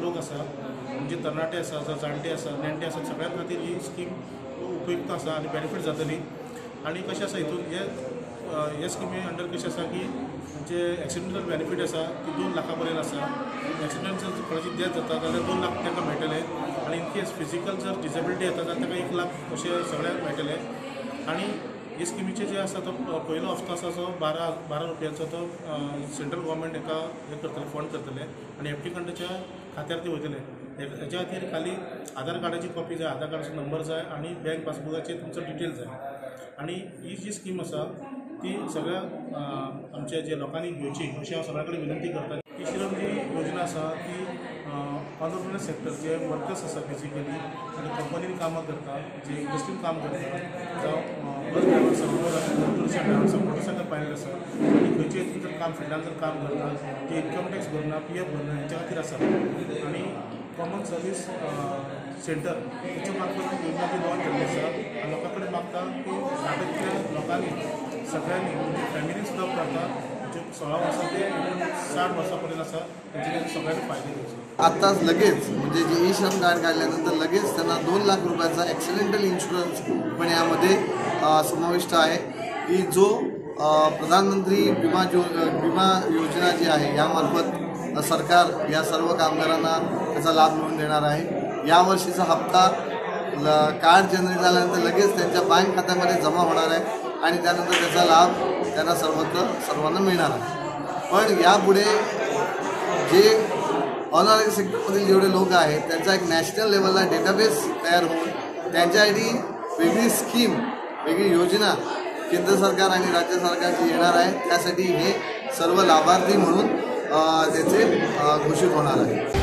लोक आसा म्हणजे तरणाटे आसा जाणटे आसा नेणटे आसा सगळ्यां खातीर ही स्कीम उपयुक्त आसा आनी बेनिफीट जातली। आनी कशें आसा हितून हे स्किमी अंडर कशें आसा की जे एक्सिडेंटल बेनिफीट आसा ती 2 लाखां पर्यंत आसा। एक्सिडेंट जर कोणाची डेथ जाता जाल्यार 2 लाख तांकां मेळटले आनी इन केस फिजिकल जर डिसेबिलिटी येता जाल्यार ताका 1 लाख अशें सगळ्यांक मेळटले। आनी हे स्किमीचे जे आसा तो पयलो हफ्तो आसा जो 12 रुपयाचो तो सेंट्रल गव्हर्मेंट एका हे करतले फंड करतले आनी एप्लिकंटाच्या खात्यार ते वयतले। हेच्या खातीर खाली आधार कार्डाची कॉपी जाय, आधार कार्डाचो नंबर जाय आनी बँक पासबुकाचेर तुमचो डिटेल जाय। आनी ही जी स्कीम आसा ती सगळ्या आमच्या जे लोकांनी घेवची अशी हांव सगळ्या कडेन विनंती करता। ही श्रम जी योजना आसा ती ऑन्टरप्रिनर सेक्टर जे वर्कर्स आसा बेसिकली आनी कंपनीन कामां करता जे इंडस्ट्रीन काम करता जावं बस ड्रायव्हर आसा मोटरसायकल पायलट आसा आनी खंयचे हितून जर काम फिल्डान जर काम करता जे इन्कम टॅक्स भरना PF भरना हेच्या खातीर आसा। आनी कॉमन सर्वीस सेंटर हेच्या मार्फत योजना ती लॉन्च केल्ली आसा आनी लोकां कडेन मागता की भारतांतल्या लोकांनी सगळ्यांनी म्हणजे फॅमिली सुद्दां करता जे 16 वर्सां ते 60 वर्सां पर्यंत आसा तेंचे सगळ्यांनी फायदे घेवचे। आताच लगेच म्हणजे जे ई श्रम कार्ड काढल्यानंतर लगेच त्यांना 2 लाख रुपयाचा ॲक्सिडेंटल इन्शुरन्स पण यामध्ये समाविष्ट आहे की जो प्रधानमंत्री विमा योजना जी आहे यामार्फत सरकार या सर्व कामगारांना त्याचा लाभ मिळवून देणार आहे। यावर्षीचा हप्ता कार्ड जनरेट झाल्यानंतर लगेच त्यांच्या बँक खात्यामध्ये जमा होणार आहे आणि त्यानंतर त्याचा लाभ त्यांना सर्वांना मिळणार आहे। पण यापुढे जे ऑनररी सेक्टरमधील जेवढे लोक आहेत त्यांचा एक नॅशनल लेवलला डेटाबेस तयार होऊन त्यांच्यासाठी वेगळी स्कीम वेगळी योजना केंद्र सरकार आणि राज्य सरकारची येणार आहे। त्यासाठी हे सर्व लाभार्थी म्हणून त्याचे घोषित होणार आहे।